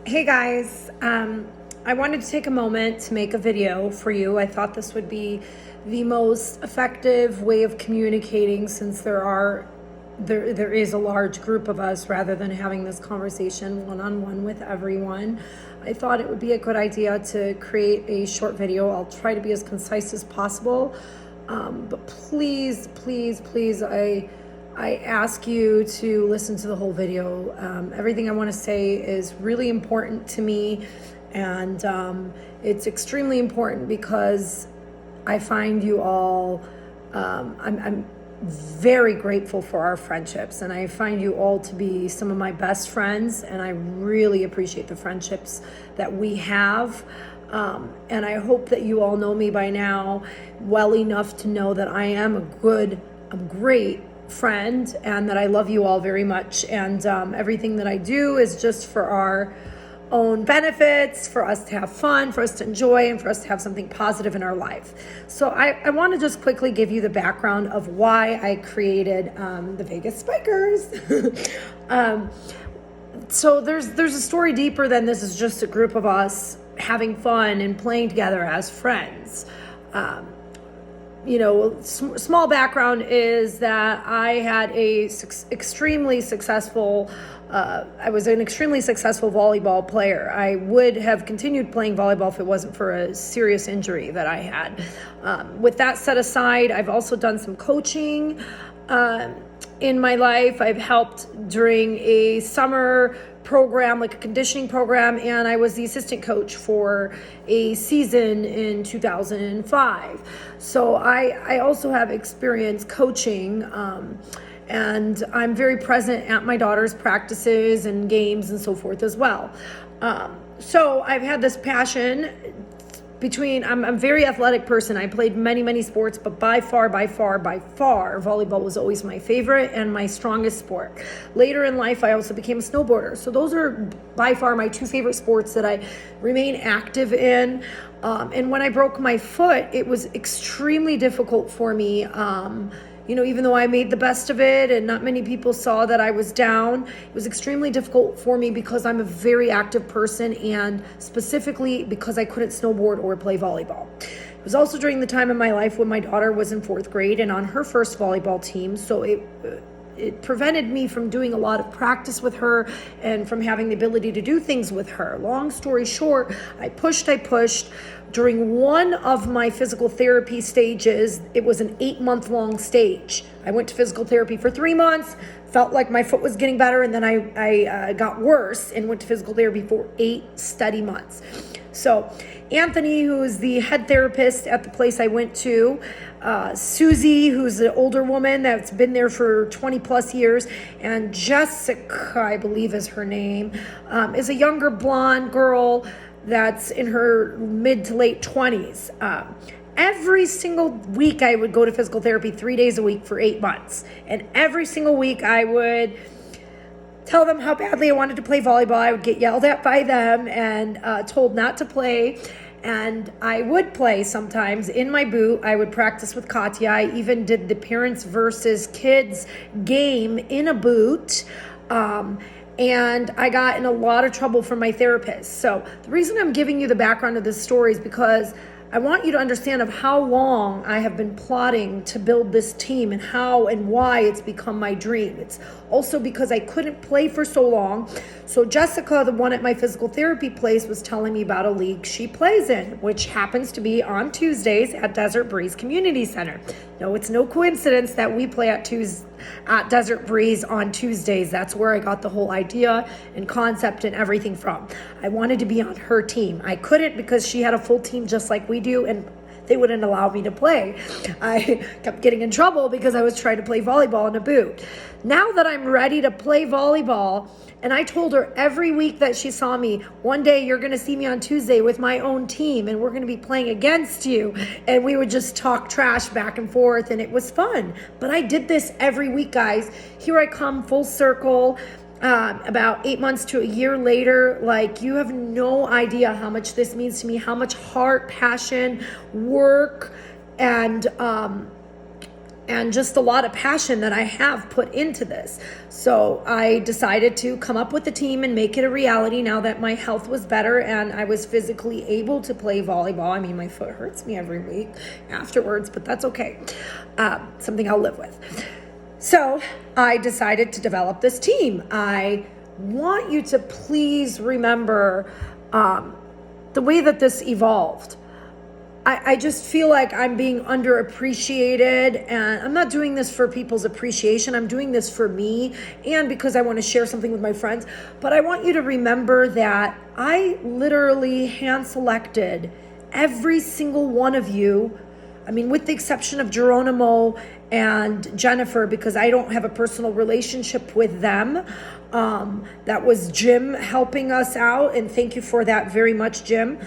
Hey guys, I wanted to take a moment to make a video for you. I thought this would be the most effective way of communicating since there is a large group of us rather than having this conversation one-on-one with everyone. I thought it would be a good idea to create a short video. I'll try to be as concise as possible, but please, please, please, I ask you to listen to the whole video. Everything I want to say is really important to me, and it's extremely important because I find you all, I'm very grateful for our friendships, and I find you all to be some of my best friends, and I really appreciate the friendships that we have. And I hope that you all know me by now well enough to know that I am a great friend, and that I love you all very much, and everything that I do is just for our own benefits, for us to have fun, for us to enjoy, and for us to have something positive in our life. So I want to just quickly give you the background of why I created the Vegas Spikers. So there's a story deeper than this is just a group of us having fun and playing together as friends. Small background is that I had I was an extremely successful volleyball player. I would have continued playing volleyball if it wasn't for a serious injury that I had. With that set aside, I've also done some coaching in my life. I've helped during a summer program, like a conditioning program, and I was the assistant coach for a season in 2005. So I also have experience coaching, and I'm very present at my daughter's practices and games and so forth as well. So I've had this passion I'm a very athletic person. I played many sports, but by far, volleyball was always my favorite and my strongest sport. Later in life, I also became a snowboarder. So those are by far my two favorite sports that I remain active in. And when I broke my foot, it was extremely difficult for me. Even though I made the best of it and not many people saw that I was down, it was extremely difficult for me because I'm a very active person, and specifically because I couldn't snowboard or play volleyball. It was also during the time in my life when my daughter was in 4th grade and on her first volleyball team, so it prevented me from doing a lot of practice with her and from having the ability to do things with her. Long story short, I pushed. During one of my physical therapy stages, it was an 8-month-long stage. I went to physical therapy for 3 months, felt like my foot was getting better, and then I got worse and went to physical therapy for 8 steady months. So Anthony, who is the head therapist at the place I went to, Susie, who's an older woman that's been there for 20 plus years, and Jessica, I believe is her name, is a younger blonde girl that's in her mid to late 20s. Every single week I would go to physical therapy 3 days a week for 8 months. And every single week I would tell them how badly I wanted to play volleyball. I would get yelled at by them and told not to play. And I would play sometimes in my boot. I would practice with Katya. I even did the parents versus kids game in a boot. And I got in a lot of trouble from my therapist. So the reason I'm giving you the background of this story is because I want you to understand of how long I have been plotting to build this team and how and why it's become my dream. It's also because I couldn't play for so long. So Jessica, the one at my physical therapy place, was telling me about a league she plays in, which happens to be on Tuesdays at Desert Breeze Community Center. No, it's no coincidence that we play at Desert Breeze on Tuesdays. That's where I got the whole idea and concept and everything from. I wanted to be on her team. I couldn't because she had a full team just like we do, and they wouldn't allow me to play. I kept getting in trouble because I was trying to play volleyball in a boot. Now that I'm ready to play volleyball, and I told her every week that she saw me, one day you're going to see me on Tuesday with my own team, and we're going to be playing against you. And we would just talk trash back and forth, and it was fun. But I did this every week, guys. Here I come full circle. About 8 months to a year later, like, you have no idea how much this means to me, how much heart, passion, work, and and just a lot of passion that I have put into this. So I decided to come up with the team and make it a reality now that my health was better and I was physically able to play volleyball. I mean, my foot hurts me every week afterwards, but that's okay. Something I'll live with. So I decided to develop this team. I want you to please remember the way that this evolved. I just feel like I'm being underappreciated, and I'm not doing this for people's appreciation. I'm doing this for me and because I want to share something with my friends. But I want you to remember that I literally hand selected every single one of you. I mean, with the exception of Geronimo and Jennifer, because I don't have a personal relationship with them. That was Jim helping us out, and thank you for that very much, Jim.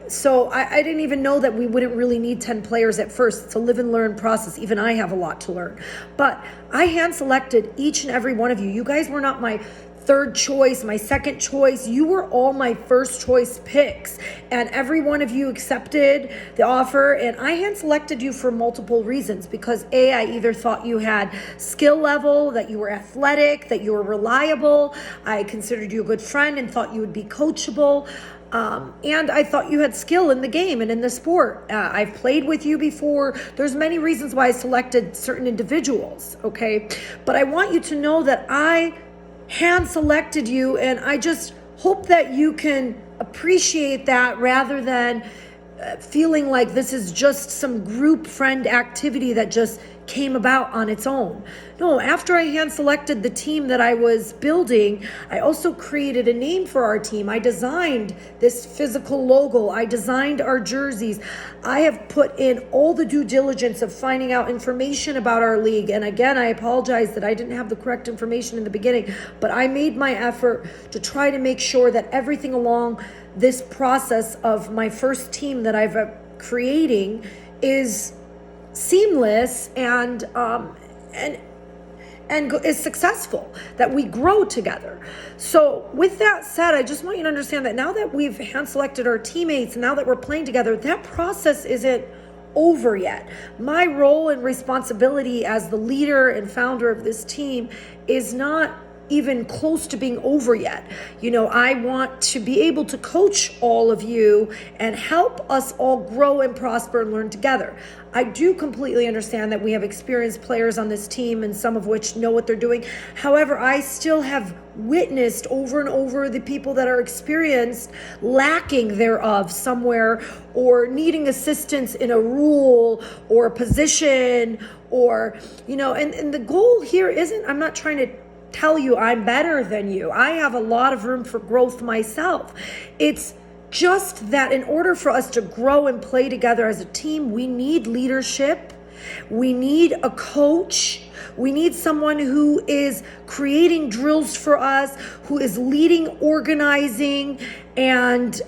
So I didn't even know that we wouldn't really need 10 players at first. It's a live and learn process. Even I have a lot to learn. But I hand selected each and every one of you. You guys were not my third choice, my second choice. You were all my first choice picks. And every one of you accepted the offer. And I hand selected you for multiple reasons. Because A, I either thought you had skill level, that you were athletic, that you were reliable. I considered you a good friend and thought you would be coachable. And I thought you had skill in the game and in the sport. I've played with you before. There's many reasons why I selected certain individuals, okay? But I want you to know that I hand selected you, and I just hope that you can appreciate that rather than feeling like this is just some group friend activity that just came about on its own. No, after I hand selected the team that I was building, I also created a name for our team. I designed this physical logo. I designed our jerseys. I have put in all the due diligence of finding out information about our league. And again, I apologize that I didn't have the correct information in the beginning, but I made my effort to try to make sure that everything along this process of my first team that I've creating is seamless and is successful, that we grow together. So with that said, I just want you to understand that now that we've hand selected our teammates, now that we're playing together, that process isn't over yet. My role and responsibility as the leader and founder of this team is not even close to being over yet. You know, I want to be able to coach all of you and help us all grow and prosper and learn together. I do completely understand that we have experienced players on this team, and some of which know what they're doing. However, I still have witnessed over and over the people that are experienced lacking thereof somewhere, or needing assistance in a rule or a position, or, you know, and the goal here isn't, I'm not trying to tell you I'm better than you. I have a lot of room for growth myself. It's just that in order for us to grow and play together as a team, we need leadership. We need a coach. We need someone who is creating drills for us, who is leading, organizing, and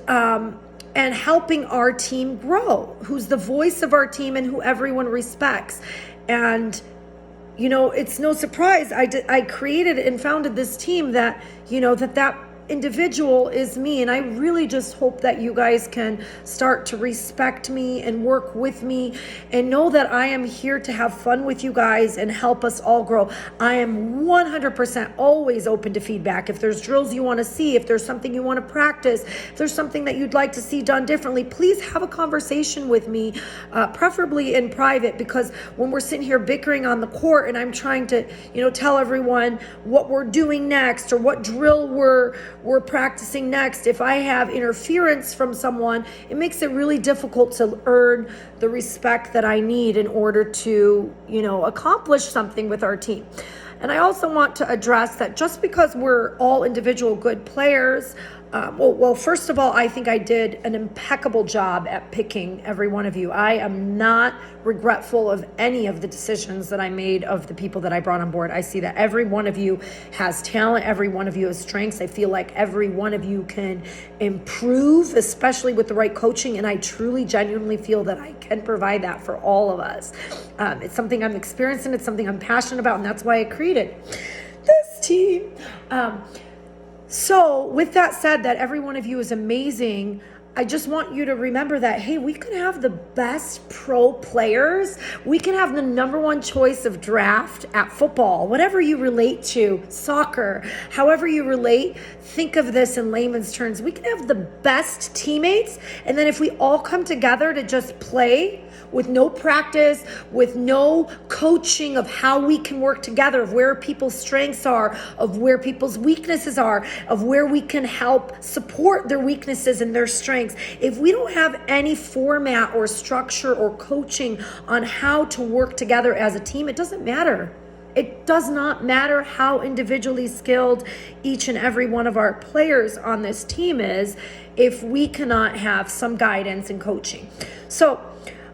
helping our team grow, who's the voice of our team and who everyone respects. And you know, it's no surprise I created and founded this team that, you know, that individual is me. And I really just hope that you guys can start to respect me and work with me and know that I am here to have fun with you guys and help us all grow. I am 100% always open to feedback. If there's drills you want to see, if there's something you want to practice, if there's something that you'd like to see done differently, please have a conversation with me, preferably in private, because when we're sitting here bickering on the court and I'm trying to, you know, tell everyone what we're doing next or what drill we're practicing next, if I have interference from someone, it makes it really difficult to earn the respect that I need in order to, you know, accomplish something with our team. And I also want to address that just because we're all individual good players, well, first of all, I think I did an impeccable job at picking every one of you. I am not regretful of any of the decisions that I made of the people that I brought on board. I see that every one of you has talent. Every one of you has strengths. I feel like every one of you can improve, especially with the right coaching. And I truly, genuinely feel that I can provide that for all of us. It's something I'm experiencing. It's something I'm passionate about. And that's why I created this team. So with that said, that every one of you is amazing, I just want you to remember that, hey, we can have the best pro players. We can have the number one choice of draft at football, whatever you relate to, soccer, however you relate. Think of this in layman's terms. We can have the best teammates. And then if we all come together to just play with no practice, with no coaching of how we can work together, of where people's strengths are, of where people's weaknesses are, of where we can help support their weaknesses and their strengths. If we don't have any format or structure or coaching on how to work together as a team, it doesn't matter. It does not matter how individually skilled each and every one of our players on this team is if we cannot have some guidance and coaching. So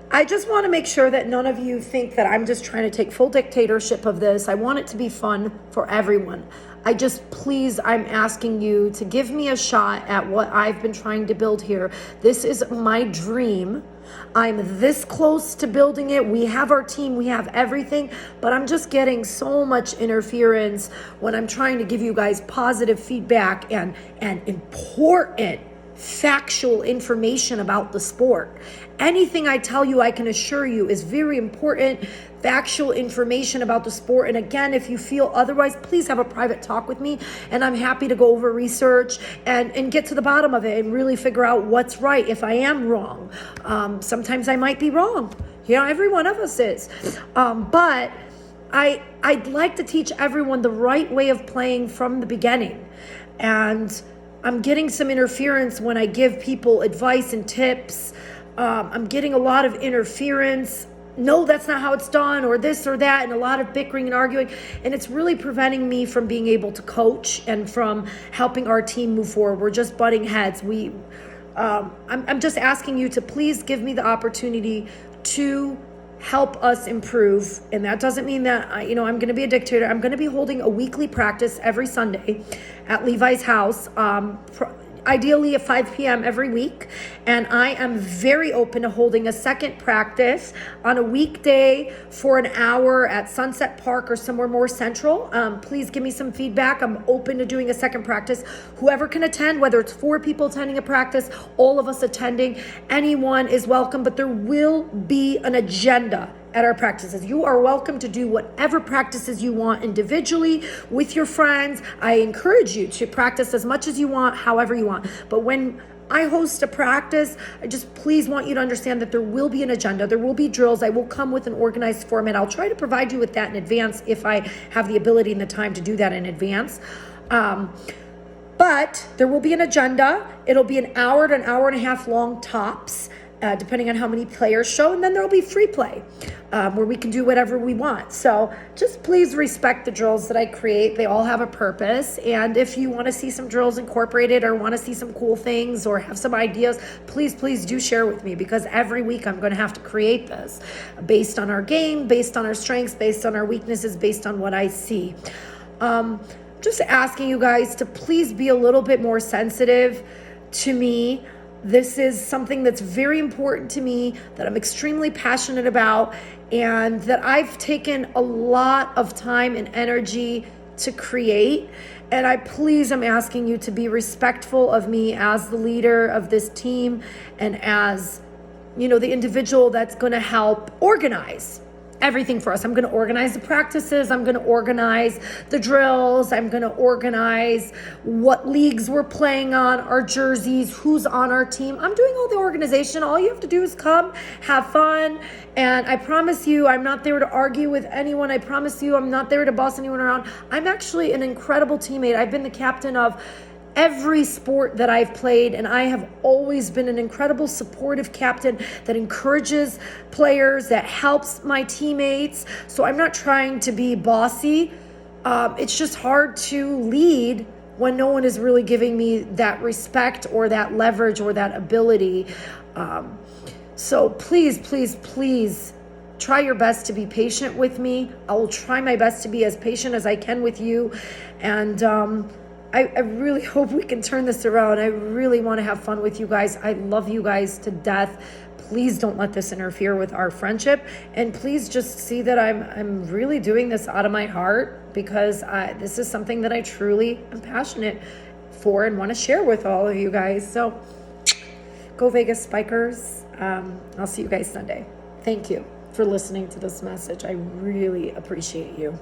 I just want to make sure that none of you think that I'm just trying to take full dictatorship of this. I want it to be fun for everyone. I'm asking you to give me a shot at what I've been trying to build here. This is my dream. I'm this close to building it. We have our team, we have everything, but I'm just getting so much interference when I'm trying to give you guys positive feedback and important factual information about the sport. Anything I tell you, I can assure you, is very important factual information about the sport. And again, if you feel otherwise, please have a private talk with me, and I'm happy to go over research and get to the bottom of it and really figure out what's right if I am wrong. Sometimes I might be wrong. Every one of us is. But I'd like to teach everyone the right way of playing from the beginning. And I'm getting some interference when I give people advice and tips. I'm getting a lot of interference. No, that's not how it's done, or this or that, and a lot of bickering and arguing. And it's really preventing me from being able to coach and from helping our team move forward. We're just butting heads. I'm just asking you to please give me the opportunity to help us improve. And that doesn't mean that I'm going to be a dictator. I'm going to be holding a weekly practice every Sunday at Levi's house, ideally at 5 p.m. every week. And I am very open to holding a second practice on a weekday for an hour at Sunset Park or somewhere more central. Please give me some feedback. I'm open to doing a second practice. Whoever can attend, whether it's 4 people attending a practice, all of us attending, anyone is welcome, but there will be an agenda at our practices. You are welcome to do whatever practices you want individually with your friends. I encourage you to practice as much as you want, however you want. But when I host a practice, I just please want you to understand that there will be an agenda. There will be drills. I will come with an organized format. I'll try to provide you with that in advance if I have the ability and the time to do that in advance. But there will be an agenda. It'll be an hour to an hour and a half long tops, depending on how many players show. And then there'll be free play where we can do whatever we want. So just please respect the drills that I create. They all have a purpose. And if you want to see some drills incorporated or want to see some cool things or have some ideas, please do share with me, because every week I'm going to have to create this based on our game, based on our strengths, based on our weaknesses, based on what I see. Just asking you guys to please be a little bit more sensitive to me. This is something that's very important to me, that I'm extremely passionate about, and that I've taken a lot of time and energy to create. And I'm asking you to be respectful of me as the leader of this team and as, the individual that's going to help organize everything for us. I'm going to organize the practices. I'm going to organize the drills. I'm going to organize what leagues we're playing on, our jerseys, who's on our team. I'm doing all the organization. All you have to do is come, have fun. And I promise you, I'm not there to argue with anyone. I promise you, I'm not there to boss anyone around. I'm actually an incredible teammate. I've been the captain of every sport that I've played, and I have always been an incredible supportive captain that encourages players, that helps my teammates. So I'm not trying to be bossy. It's just hard to lead when no one is really giving me that respect or that leverage or that ability. So please try your best to be patient with me. I will try my best to be as patient as I can with you. And I really hope we can turn this around. I really want to have fun with you guys. I love you guys to death. Please don't let this interfere with our friendship. And please just see that I'm really doing this out of my heart, because this is something that I truly am passionate for and want to share with all of you guys. So Go Vegas Spikers. I'll see you guys Sunday. Thank you for listening to this message. I really appreciate you.